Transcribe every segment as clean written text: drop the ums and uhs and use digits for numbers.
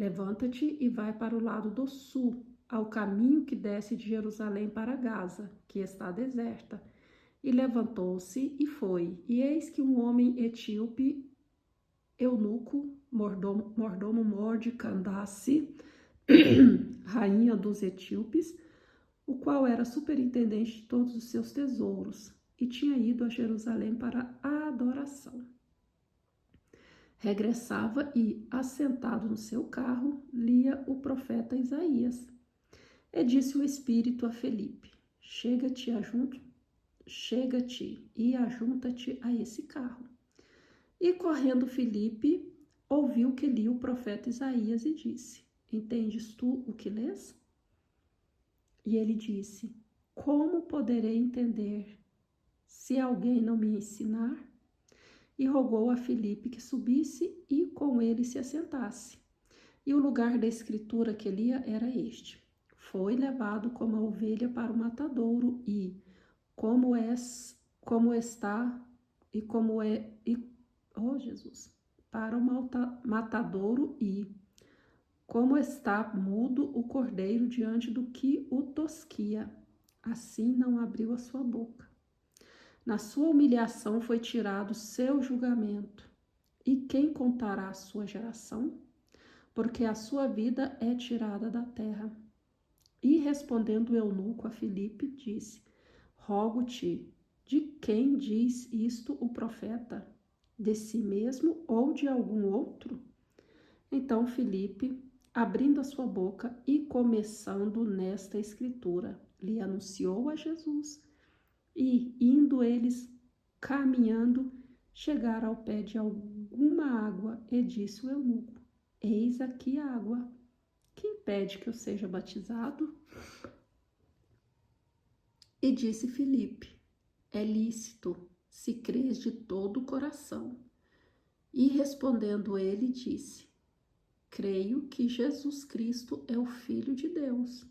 levanta-te e vai para o lado do sul, ao caminho que desce de Jerusalém para Gaza, que está deserta. E levantou-se e foi. E eis que um homem etíope, eunuco, mordomo de Candace, rainha dos etíopes, o qual era superintendente de todos os seus tesouros, e tinha ido a Jerusalém para a adoração. Regressava e, assentado no seu carro, lia o profeta Isaías. E disse o Espírito a Felipe: Chega-te e ajunta-te a esse carro. E correndo Felipe, ouviu que lia o profeta Isaías e disse: Entendes tu o que lês? E ele disse: Como poderei entender se alguém não me ensinar? E rogou a Felipe que subisse e com ele se assentasse. E o lugar da escritura que lia era este: Foi levado como a ovelha para o matadouro e para o matadouro e como está mudo o cordeiro diante do que o tosquia, assim não abriu a sua boca. Na sua humilhação foi tirado seu julgamento. E quem contará a sua geração? Porque a sua vida é tirada da terra. E respondendo o eunuco a Filipe, disse: Rogo-te, de quem diz isto o profeta? De si mesmo ou de algum outro? Então Filipe, abrindo a sua boca e começando nesta escritura, lhe anunciou a Jesus. E, indo eles caminhando, chegaram ao pé de alguma água, e disse o eunuco: Eis aqui a água. Que impede que eu seja batizado? E disse Filipe: É lícito, se crês de todo o coração. E respondendo ele, disse: Creio que Jesus Cristo é o Filho de Deus.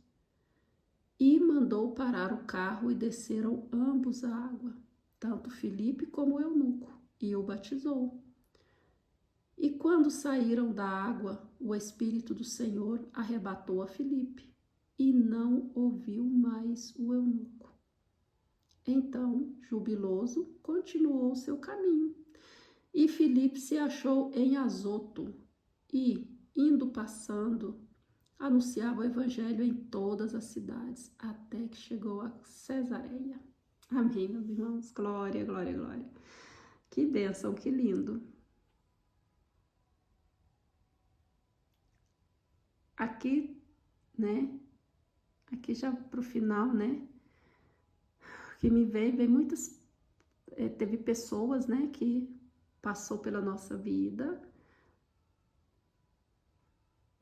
E mandou parar o carro e desceram ambos à água, tanto Filipe como o eunuco, e o batizou. E quando saíram da água, o Espírito do Senhor arrebatou a Filipe, e não ouviu mais o eunuco. Então, jubiloso, continuou seu caminho. E Filipe se achou em Azoto, e, indo passando, anunciava o evangelho em todas as cidades, até que chegou a Cesareia. Amém, meus irmãos? Glória, glória, glória. Que bênção, que lindo. Aqui, né? Aqui já pro final, né? Que me vem muitas... teve pessoas, né? Que passou pela nossa vida,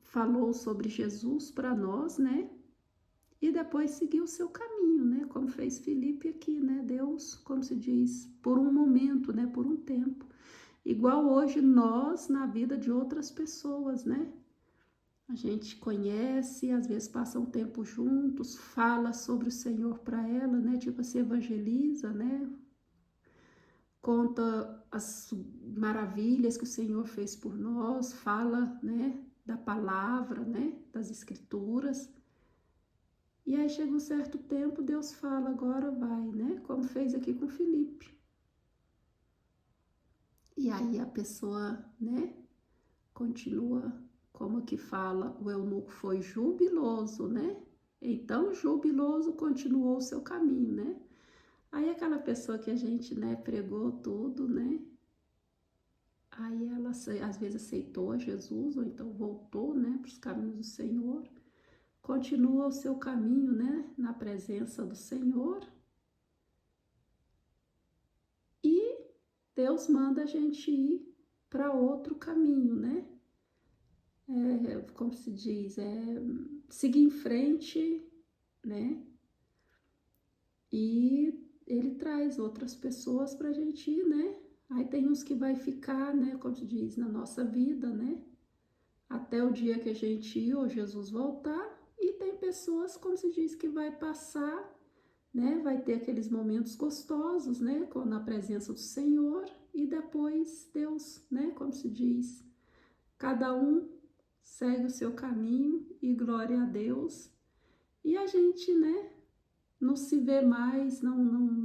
falou sobre Jesus para nós, né? E depois seguiu o seu caminho, né? Como fez Filipe aqui, né? Deus, como se diz, por um momento, né? Por um tempo. Igual hoje nós na vida de outras pessoas, né? A gente conhece, às vezes passa um tempo juntos, fala sobre o Senhor para ela, né? Tipo, se evangeliza, né? Conta as maravilhas que o Senhor fez por nós, fala, né? Da palavra, né? Das escrituras. E aí chega um certo tempo, Deus fala, agora vai, né? Como fez aqui com Filipe. E aí a pessoa, né? Continua, como que fala, o eunuco foi jubiloso, né? Então, jubiloso continuou o seu caminho, né? Aí aquela pessoa que a gente, né, pregou tudo, né? Aí ela, às vezes, aceitou a Jesus, ou então voltou, né, para os caminhos do Senhor. Continua o seu caminho, né, na presença do Senhor. E Deus manda a gente ir para outro caminho, né? Como se diz, seguir em frente, né? E ele traz outras pessoas para a gente ir, né? Aí tem uns que vai ficar, né? Como se diz, na nossa vida, né? Até o dia que a gente ir ou Jesus voltar. E tem pessoas, como se diz, que vai passar, né? Vai ter aqueles momentos gostosos, né? Na presença do Senhor. E depois Deus, né? Como se diz, cada um segue o seu caminho e glória a Deus. E a gente, né, não se vê mais,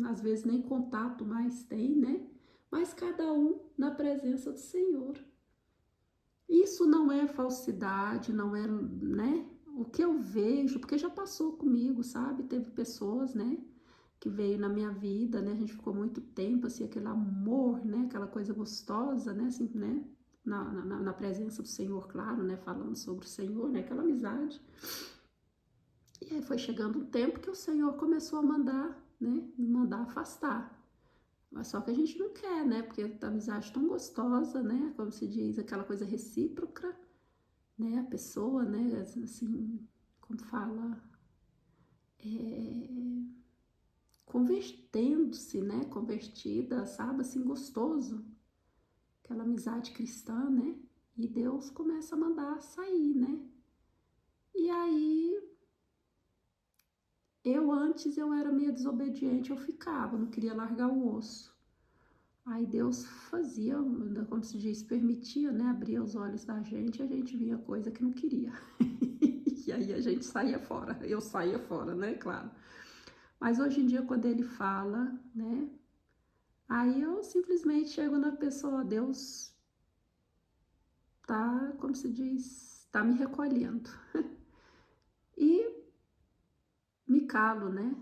às vezes nem contato mais tem, né? Mas cada um na presença do Senhor. Isso não é falsidade, não é, né? O que eu vejo, porque já passou comigo, sabe? Teve pessoas, né, que veio na minha vida, né? A gente ficou muito tempo, assim, aquele amor, né? Aquela coisa gostosa, né? Assim, né? Na presença do Senhor, claro, né? Falando sobre o Senhor, né? Aquela amizade. E aí foi chegando um tempo que o Senhor começou a mandar, né? Me mandar afastar. Mas só que a gente não quer, né? Porque a amizade tão gostosa, né? Como se diz, aquela coisa recíproca, né? A pessoa, né? Assim, como fala, é, convertendo-se, né? Convertida, sabe? Assim, gostoso. Aquela amizade cristã, né? E Deus começa a mandar sair, né? E aí, antes eu era meio desobediente, eu ficava, não queria largar o osso. Aí Deus fazia, como se diz, permitia, né, abrir os olhos da gente e a gente via coisa que não queria. E aí a gente saía fora, eu saía fora, né, claro. Mas hoje em dia, quando ele fala, né, aí eu simplesmente chego na pessoa, Deus tá, como se diz, tá me recolhendo. E me calo, né,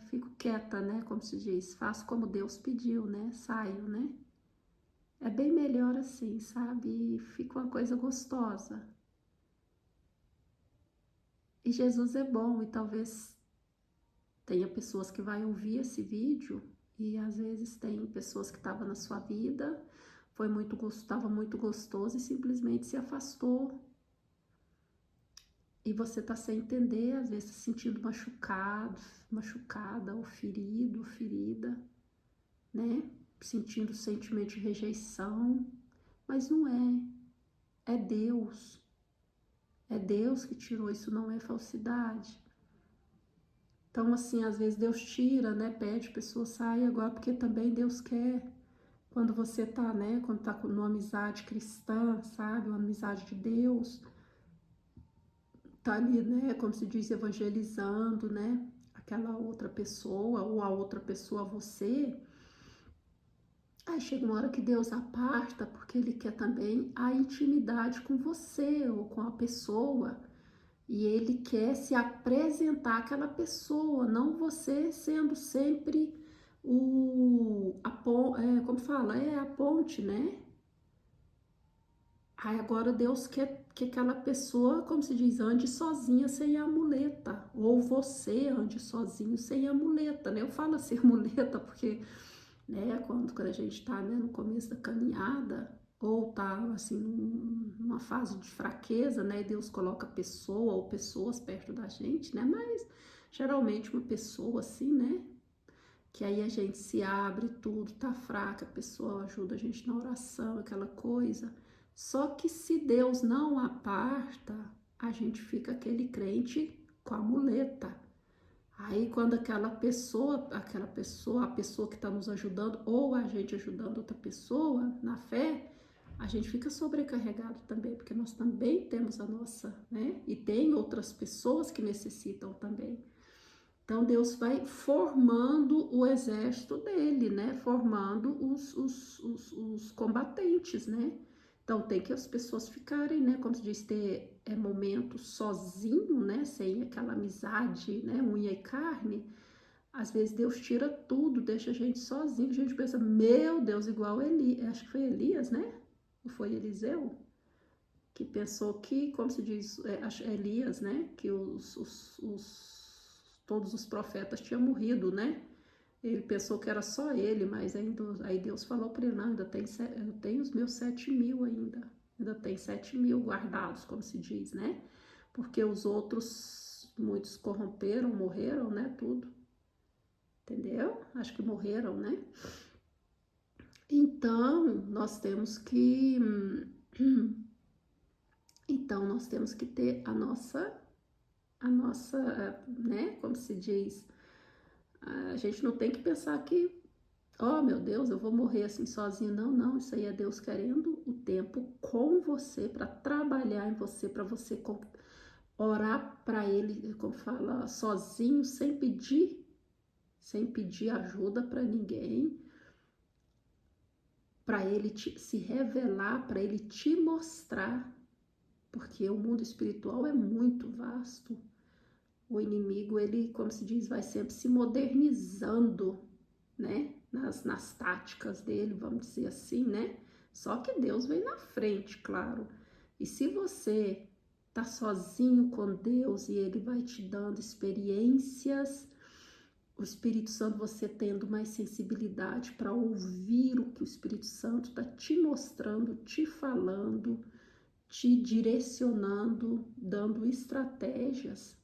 fico quieta, né, como se diz, faço como Deus pediu, né, saio, né. É bem melhor assim, sabe? E fica uma coisa gostosa. E Jesus é bom, e talvez tenha pessoas que vai ouvir esse vídeo, e às vezes tem pessoas que estavam na sua vida, estava muito gostoso e simplesmente se afastou. E você tá sem entender, às vezes se sentindo machucado, machucada, ou ferido, ou ferida, né? Sentindo sentimento de rejeição, mas não é Deus. É Deus que tirou, isso não é falsidade. Então, assim, às vezes Deus tira, né? Pede a pessoa sair agora, porque também Deus quer. Quando você tá, né? Quando tá numa amizade cristã, sabe? Uma amizade de Deus, tá ali, né? Como se diz, evangelizando, né? Aquela outra pessoa, ou a outra pessoa a você. Aí chega uma hora que Deus aparta, porque Ele quer também a intimidade com você ou com a pessoa. E ele quer se apresentar àquela pessoa, não você sendo sempre como fala? É a ponte, né? Aí agora Deus quer que aquela pessoa, como se diz, ande sozinha sem a muleta, ou você ande sozinho sem a muleta, né? Eu falo assim, muleta, porque, né, quando a gente tá, né, no começo da caminhada, ou tá, assim, numa fase de fraqueza, né, Deus coloca pessoa ou pessoas perto da gente, né, mas geralmente uma pessoa assim, né, que aí a gente se abre tudo, tá fraca, a pessoa ajuda a gente na oração, aquela coisa. Só que se Deus não aparta, a gente fica aquele crente com a muleta. Aí quando a pessoa que está nos ajudando, ou a gente ajudando outra pessoa na fé, a gente fica sobrecarregado também, porque nós também temos a nossa, né? E tem outras pessoas que necessitam também. Então Deus vai formando o exército dele, né? Formando os combatentes, né? Então tem que as pessoas ficarem, né? Como se diz, ter momento sozinho, né? Sem aquela amizade, né? Unha e carne. Às vezes Deus tira tudo, deixa a gente sozinho. A gente pensa, meu Deus, igual Eli, acho que foi Elias, né? Ou foi Eliseu? Que pensou que, como se diz, Elias, né? Que todos os profetas tinham morrido, né? Ele pensou que era só ele, mas aí Deus falou para ele, não, eu tenho os meus 7.000 ainda tem 7.000 guardados, como se diz, né? Porque os outros, muitos corromperam, morreram, né? Tudo, entendeu? Acho que morreram, né? Então, nós temos que ter a nossa, né? Como se diz, a gente não tem que pensar que oh meu Deus, eu vou morrer assim sozinho. Não, não, isso aí é Deus querendo o tempo com você, para trabalhar em você, para você orar para Ele, como fala, sozinho, sem pedir ajuda para ninguém, para Ele se revelar, para Ele te mostrar, porque o mundo espiritual é muito vasto. O inimigo, ele, como se diz, vai sempre se modernizando, né? Nas táticas dele, vamos dizer assim, né? Só que Deus vem na frente, claro. E se você tá sozinho com Deus e Ele vai te dando experiências, o Espírito Santo, você tendo mais sensibilidade para ouvir o que o Espírito Santo está te mostrando, te falando, te direcionando, dando estratégias,